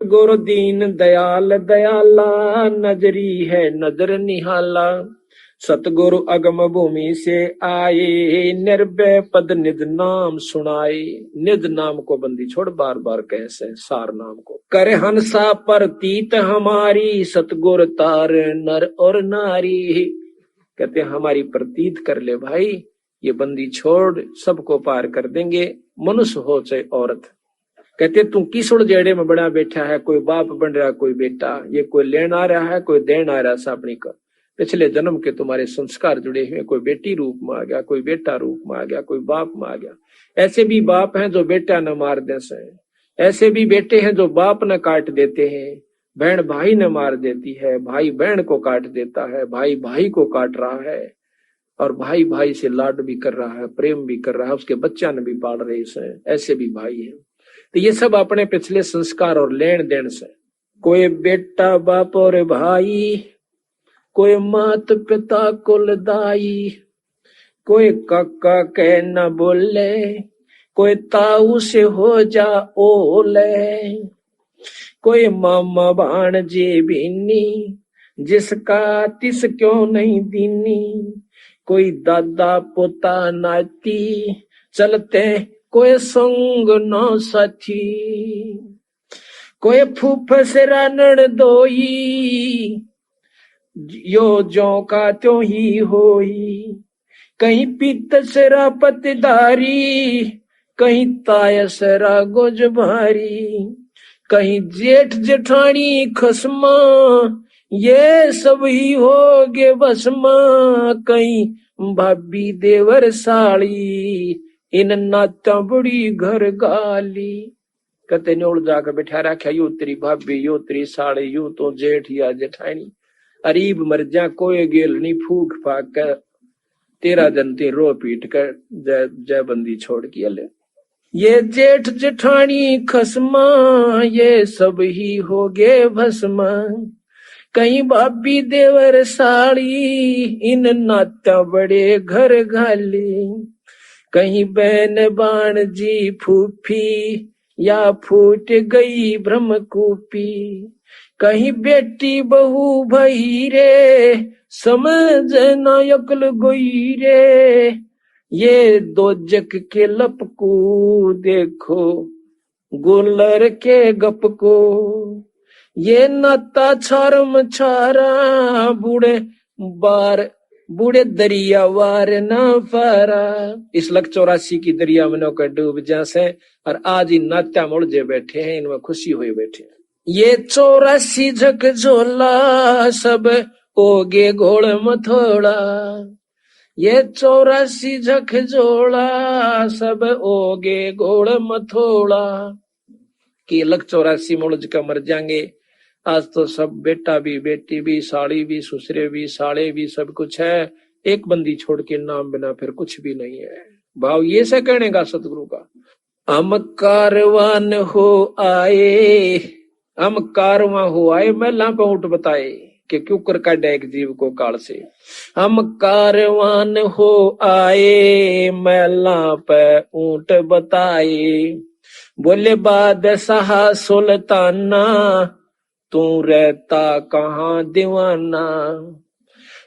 गुरु दीन दयाल दयाला, नजरी है नजर निहाला। सतगुरु अगम भूमि से आए, निर्भय पद निज नाम सुनाए। निज नाम को बंदी छोड़ बार बार कैसे सार नाम को करे हंसा प्रतीत हमारी। सतगुरु तार नर और नारी, कहते हमारी प्रतीत कर ले भाई, ये बंदी छोड़ सबको पार कर देंगे, मनुष्य हो चाहे औरत। कहते तू किस उड़जेड़े में बड़ा बैठा है, कोई बाप बन रहा कोई बेटा, ये कोई लेन आ रहा है कोई देन आ रहा है। अपनी का पिछले जन्म के तुम्हारे संस्कार जुड़े हुए, कोई बेटी रूप में आ गया, कोई बेटा रूप में आ गया, कोई बाप में आ गया। ऐसे भी बाप हैं जो बेटा न मार दे से, ऐसे भी बेटे हैं जो बाप न काट देते हैं, बहन भाई न मार देती है, भाई बहन को काट देता है, भाई भाई को काट रहा है, और भाई भाई से लाड भी कर रहा है, प्रेम भी कर रहा है, उसके बच्चा ने भी पाल रहे से। ऐसे भी भाई हैं। तो ये सब अपने पिछले संस्कार और लेन देन से। कोई बेटा बाप और भाई, कोई मात पिता कुलदाई, कोई काका कह न बोले, कोई ताऊ से हो जा ओले, कोई मामा भाणजे बीनी, जिसका तिस क्यों नहीं दीनी, कोई दादा पोता नाती, चलते कोई संग न साथी, कोई फूफस रानड़ दोई, यो जो का त्यों ही होई, कहीं पीतसरा पतदारी, कहीं तायसरा गोज भारी, कहीं जेठ जेठानी खसमा, ये सब ही हो गे बसमा, कहीं भाभी देवर साड़ी, इन नाता बड़ी घर गाली। कहते न्योड़ जाकर बैठा रखा, यू तेरी भाभी, यू तेरी साड़ी, यू तो जेठ या जेठानी, अरीब मर जा कोई गेल नहीं, फूक फाक कर तेरा जनती रो पीट कर जय जय बंदी छोड़ की ले। ये जेठ जेठानी खसमा, ये सब ही हो गे भस्मा, कहीं भाभी देवर साड़ी, इन नाता बड़े घर घाली, कहीं बहन बाण जी फूफी, या फूट गई ब्रह्मकूपी, कहीं बेटी बहू भई रे, समझ न अकल गोई रे, ये दो जग के लपकू देखो गुलर के गप को, ये नाता छारम छारा, बूढ़े दरिया वार न फारा। इस लख 84 की दरिया में नौकर डूब जा से, और आज ही नात्या मुड़जे बैठे हैं, इनमें खुशी हुए बैठे हैं। ये 84 झक झोला, सब ओगे घोड़ मथोड़ा, ये 84 झक झोला, सब ओगे घोड़ मथोड़ा। कि लख 84 मुड़ज का मर जाएंगे। आज तो सब बेटा भी, बेटी भी, साड़ी भी, ससुरे भी, साले भी, सब कुछ है, एक बंदी छोड़ के नाम बिना फिर कुछ भी नहीं है। भाव ये से कहने का सतगुरु का, हम कारवान हो आए, हम कारवां हो आए, महला पे ऊँट बताए कि क्यों कर काटे एक जीव को काल से। हम कारवान हो आए, महला पे ऊँट बताए, बोले बादशाह सुल्ताना, तू रहता कहाँ दीवाना,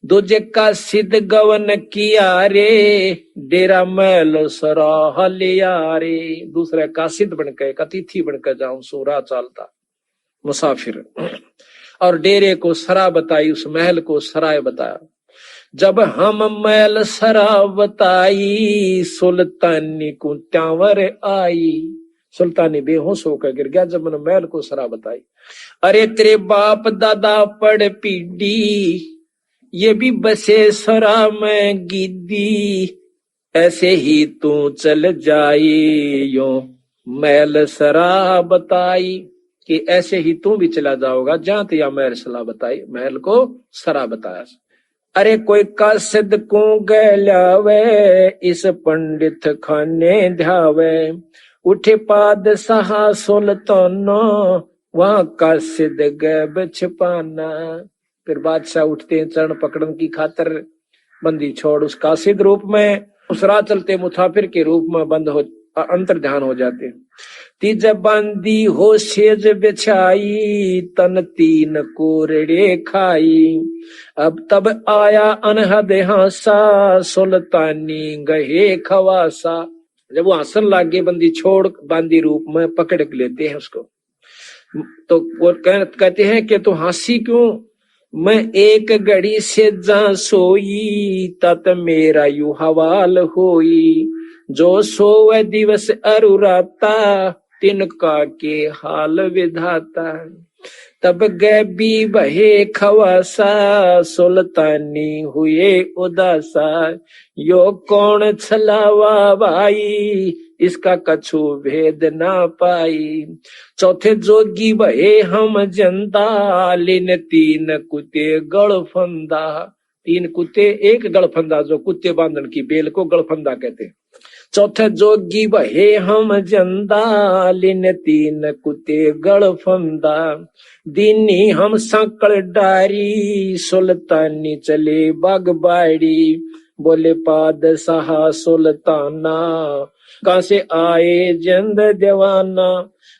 दूजे का सिद्ध गवन किया रे, डेरा महल सराह लिया रे। दूसरे का सिद्ध बनकर, एक अतिथि बनकर जाऊं, सोरा चालता मुसाफिर, और डेरे को सरा बताई, उस महल को सराय बताया। जब हम महल सरा बताई, सुल्तानी को त्यावर आई। सुल्तानी बेहोश होकर गिर गया जब मैंने महल को सरा बताई। अरे तेरे बाप दादा पड़ पीडी, ये भी बसे सरा में गिद्दी, ऐसे ही तू चल जाई, यो महल सरा बताई। कि ऐसे ही तू भी चला जाओगा जहां तिया महल सरा बताई, महल को सरा बताया। अरे कोई कासिद को गैलावे, इस पंडित खाने ध्यावे, उठे पादशाह सुल्ताना, वहां कासिद गैब छिपाना। फिर बादशाह उठते हैं चरण पकड़न की खातर, बंदी छोड़ उस कासिद रूप में, उस राह चलते मुसाफिर के रूप में बंद हो अंतर ध्यान हो जाते। तीज बंदी हो सेज बिछाई, तन तीन कोरड़े खाई। अब तब आया अनहद हासा, सुल्तानी गहे खवासा। जब वो हंसन लागे बंदी छोड़ बांदी रूप में पकड़ लेते हैं उसको, तो वो कहते हैं कि तू हंसी क्यों, मैं एक घड़ी से जा सोई, तत मेरा यू हवाल होई। जो सोवे दिवस अरुराता, तिनका के हाल विधाता। तब गैबी बहे खवासा, सुल्तानी हुए उदासा। यो कौन छलावा भाई, इसका कछु भेद ना पाई। चौथे जोगी बहे हम जंदा, लिन तीन कुत्ते गड़फंदा। तीन कुत्ते एक गड़फंदा, जो कुत्ते बांधन की बेल को गड़फंदा कहते। चौथे जोगी बहे हम जंदा, लिन तीन कुत्ते गड़फंदा। दीनी हम सांकड़ डारी, सुल्तानी चले बागबाड़ी। बोले पादशाह सुल्ताना, कहां से आए जंद दीवाना।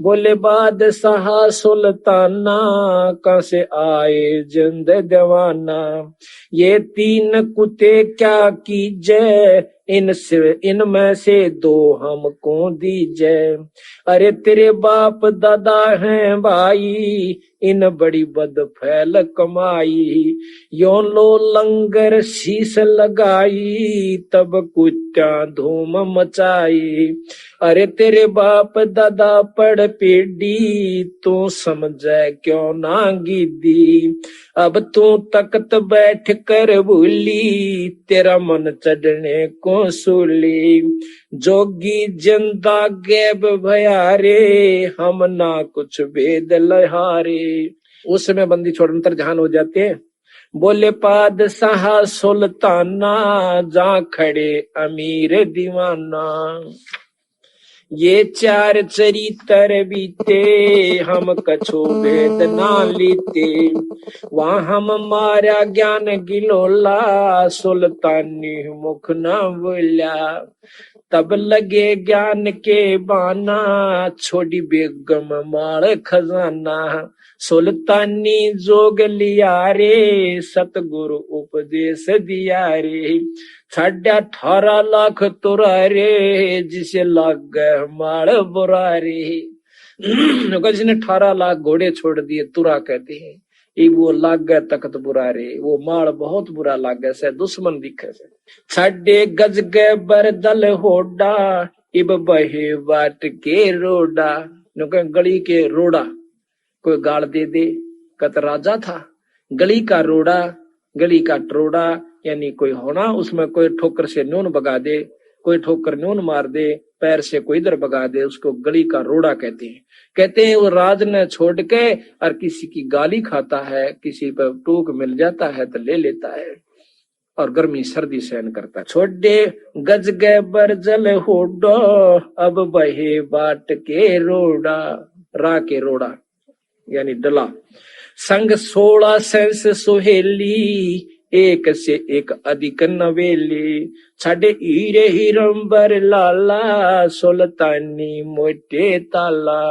बोले बादशाह सुल्ताना, कहां से आए जंद दीवाना। ये तीन कुत्ते क्या कीजे, इनमें से दो हमको दीजे। अरे तेरे बाप दादा हैं भाई, इन बड़ी बद फैल कमाई। यो लो लंगर शीश लगाई, तब कुत्ता धूम मचाई। अरे तेरे बाप दादा पड़ पेडी, तू समझे क्यों ना गिदी। अब तू तख्त बैठ कर भूली, तेरा मन चढ़ने को सूली। जोगी जिंदा गैब भयारे, हम ना कुछ भेद लहारे। उस समय बंदी छोड़ अंतर ध्यान हो जाते हैं। बोले पादशाह सुल्ताना, जा खड़े अमीर दीवाना। ये चार चरित्र बीते, हम कछु भेद ना लीते। वहां हम मारा ज्ञान गिलोला, सुल्तानी मुख न बोला। तब लगे ज्ञान के बाना, छोड़ी बेगम माल खजाना। सुल्तानी जोग लिया रे, सतगुरु उपदेश दिया रे। 18.5 लाख तुरा रे, जिसे लाग गए माल बुरा रे। जिसने 18 लाख घोड़े छोड़ दिए, तुरा कहते हैं। वो लाग गए तख्त बुरा रे, वो माल बहुत बुरा लाग गया से, दुश्मन दिखे से। 6 गज गए बरदल होडा, इब बहे बाट के रोडा। गली के रोडा कोई गाड़ दे दे, कत राजा था। गली का रोडा, गली का ट्रोडा, यानी कोई होना उसमें कोई ठोकर से न्यून बगा दे, कोई ठोकर न्यून मार दे, पैर से कोई इधर बगा दे, उसको गली का रोड़ा कहते हैं। कहते हैं वो राज ने छोड़ के और किसी की गाली खाता है, किसी पर टोक मिल जाता है तो ले लेता है, और गर्मी सर्दी सहन करता है। छोड़े गज गए बरजल होडो, अब बहे बाट के रोड़ा। रा के रोड़ा यानी डला। संग 16 सेंस सुहेली, एक से एक अधिक नवेली। 6 हीरे हिरंबर लाला, सुल्तानी मोटे ताला।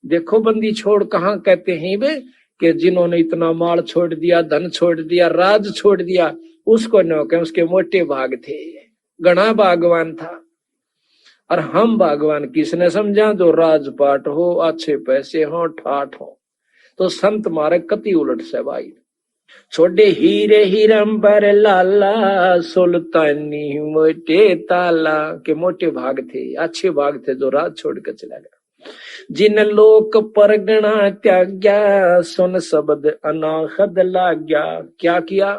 देखो बंदी छोड़ कहाँ कहते हैं वे, कि जिन्होंने इतना माल छोड़ दिया, धन छोड़ दिया, राज छोड़ दिया, उसको न कहें, उसके मोटे भाग थे। गणा भागवान था। और हम भगवान किसने समझा, जो राजपाट हो, अच्छे पैसे हो, ठाठ हो। तो संत मारे कति उलट से भाई। छोड़े हीरे हिरंबर लाला, सुल्तानी मोटे ताला। के मोटे भाग थे, अच्छे भाग थे, जो राज छोड़ कर चला गया। जिन लोक परगना त्याग्या, सुन शब्द अनाहद लाग्या। क्या किया,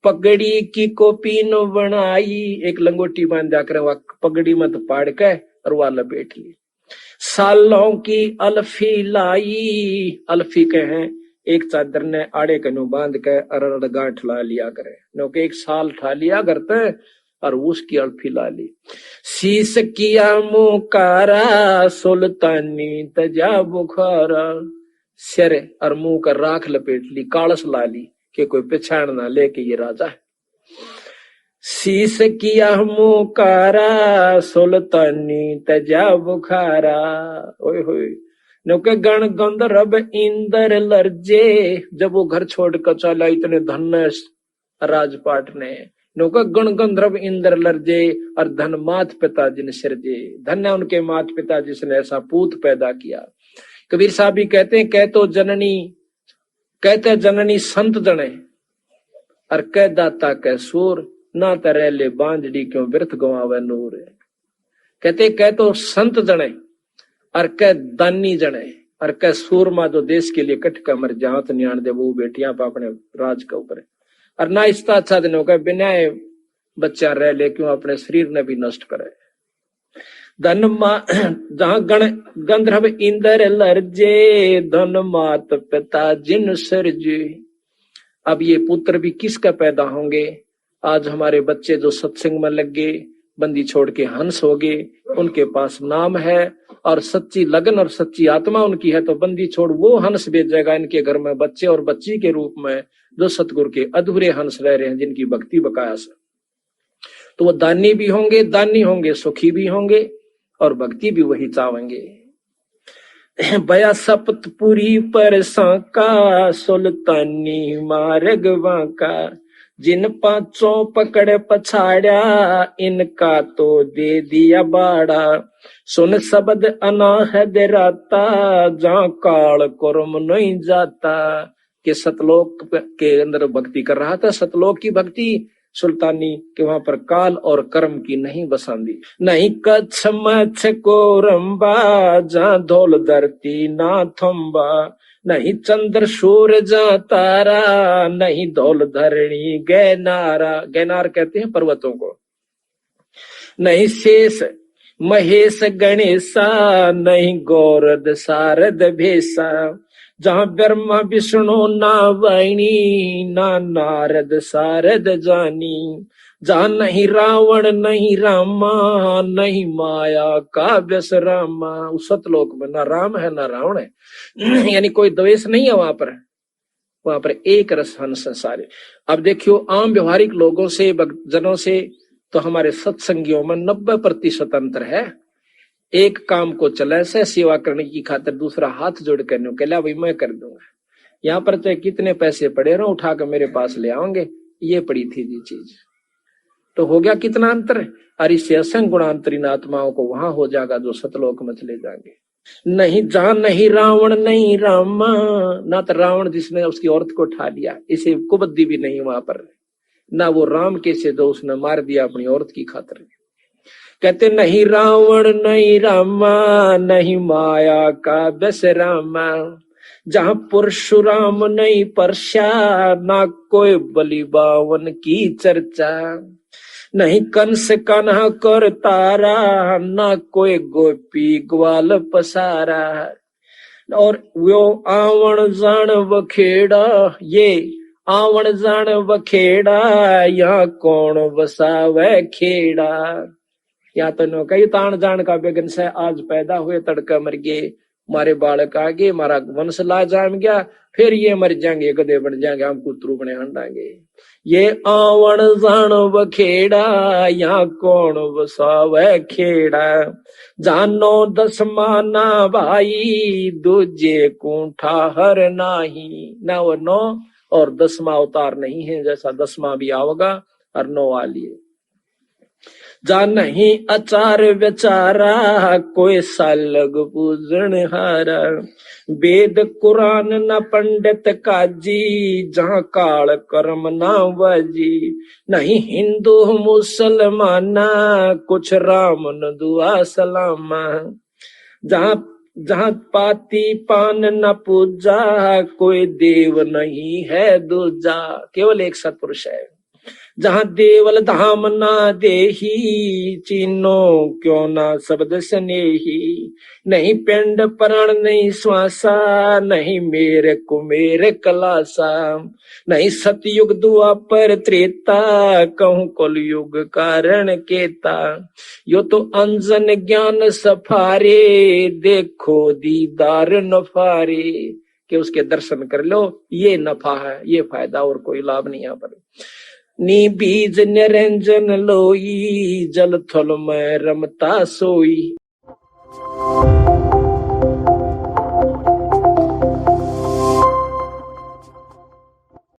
पगड़ी की कोपीन बनाई। एक लंगोटी बांध जाकर पगड़ी मत पाड़ के और वह लपेट ली। सालों की अल्फी लाई, अल्फी के हैं एक चादर ने आड़े कनु बांध के अरड़ गांठ ला लिया करे, नो के 1 साल ठा लिया करते और उसकी अल्फी ला ली। शीश किया मुकारा, सुल्तानी तजा बुखारा। सिर और मुंह का राख लपेट ली, कालस ला ली कि कोई पहचान ना ले कि ये राजा है। शीस किया मुकारा सुल्तानी तजा बुखारा। ओए होए नौके गण गंधर्व इंद्र लर्जे। जब वो घर छोड़ कर चला इतने धन्य राजपाट ने, नौका गण गंधर्व इंद्र लर्जे और धन मात पिता जिन सिरजे। धन्य उनके मात पिता जिसने ऐसा पूत पैदा किया। कबीर साहब भी कहते हैं, कहते जननी संत जने और कह दाता कह सूर, ना तरह ले बांझड़ी क्यों व्यर्थ गवावे नूर। कहते कह तो संत जने और कह दानी जने और कह सूरमा जो देश के लिए कट कर मर जात न्याण दे वो बेटियां अपने राज के ऊपर। और ना इसका अच्छा दिनों का बिना बच्चा रह ले क्यों अपने शरीर ने भी नष्ट करे। धन जहां गंधर्व इंद्र लर्जे, धन मात पिता जिन सरजे। अब ये पुत्र भी किसका पैदा होंगे। आज हमारे बच्चे जो सत्संग में लग गए, बंदी छोड़ के हंस हो गए, उनके पास नाम है और सच्ची लगन और सच्ची आत्मा उनकी है, तो बंदी छोड़ वो हंस भेजेगा इनके घर में बच्चे और बच्ची के रूप में, जो सतगुरु के अधूरे हंस रह रहे हैं, जिनकी भक्ति बकाया से। तो वो दानी भी होंगे, सुखी भी होंगे और भक्ति भी वही चाहेंगे। बया सप्तपुरी पर सांका, सुल्तानी मार्ग वांका। जिन पांचों पकड़ पछाड़ा, इनका तो दे दिया बाड़ा। सुन शब्द अनाहद राता, जहां काल कर्म नहीं जाता। के सतलोक के अंदर भक्ति कर रहा था, सतलोक की भक्ति सुल्तानी के वहां पर काल और कर्म की नहीं बसांदी। नहीं कच्छ मच्छ को रंबा, जहां धौल धरती ना थम्बा। नहीं चंद्र सूर्य जहां तारा, नहीं धौल धरणी गैनारा। गैनार कहते हैं पर्वतों को। नहीं शेष महेश गणेशा, नहीं गौरद सारद भेसा। जहां ब्रह्मा विष्णु ना वाणी, ना नारद सारद जानी। जहां नहीं रावण नहीं रामा, नहीं माया का व्यस रामा। उस सतलोक में ना राम है ना रावण है, यानी कोई द्वेष नहीं है वहां पर एक रस हंस सारे। अब देखियो आम व्यवहारिक लोगों से जनों से तो हमारे सत्संगियों में 90% अंतर है। एक काम को चले से सेवा करने की खातिर दूसरा हाथ जोड़ करने कहला भाई मैं कर दूंगा। यहाँ पर चाहे कितने पैसे पड़े रहो उठा कर मेरे पास ले आओगे, ये पड़ी थी जी चीज। तो हो गया कितना अंतर। और इससे असंग गुणांतरीन आत्माओं को वहां हो जाएगा जो सतलोक में चले जाएंगे। नहीं जहां नहीं रावण नहीं रामा, ना तो रावण जिसने उसकी औरत को उठा लिया, इसे कुबद्दी भी नहीं वहां पर। ना वो राम कैसे जो उसने मार दिया अपनी औरत की खातिर। कहते नहीं रावण नहीं रामा, नहीं माया का व्यस रामा। जहां परशुराम नहीं परशा, ना कोई बलि बावन की चर्चा। नहीं कंस कान्हा कर तारा, ना कोई गोपी ग्वाल पसारा। और वो आवण जान बखेड़ा, ये आवण जान बखेड़ा, यहाँ कौन बसावे खेड़ा। या तो नो कई तान जान का बेगन से आज पैदा हुए तड़का मर गए, मारे बालक आ गए, मारा वंश ला जाम गया, फिर ये मर जाएंगे, गधे बन जाएंगे, हम कुतरू बने हंडाएंगे। ये आवण जान बखेड़ा, यहाँ कौन बसावे खेड़ा। जानो दसमाना भाई, दूजे कूठा हर नाही। ना वो 9 और 10वां अवतार नहीं है, जैसा 10वां भी आओगा और 9 आ लिए। जा नहीं अचार बेचारा, कोई सालग पूजन हारा। वेद कुरान न पंडित काजी, जहां काल कर्म ना बाजी। नहीं हिंदू मुसलमाना, कुछ राम न दुआ सलामा। जहां पाती पान न पूजा, कोई देव नहीं है दूजा। केवल एक सत्पुरुष है। जहां देवल धाम ना देही, चीनो क्यों ना शब्द स्नेही। नहीं पिंड प्राण नहीं श्वासा, नहीं मेरे कुमेर कलासा। नहीं सतयुग द्वापर त्रेता, कहूं कलयुग कारण केता। यो तो अंजन ज्ञान सफारे, देखो दीदार नफारे। कि उसके दर्शन कर लो, ये नफा है, ये फायदा, और कोई लाभ नहीं यहाँ पर। नी बीज निरंजन लोई, जल थल में रमता सोई।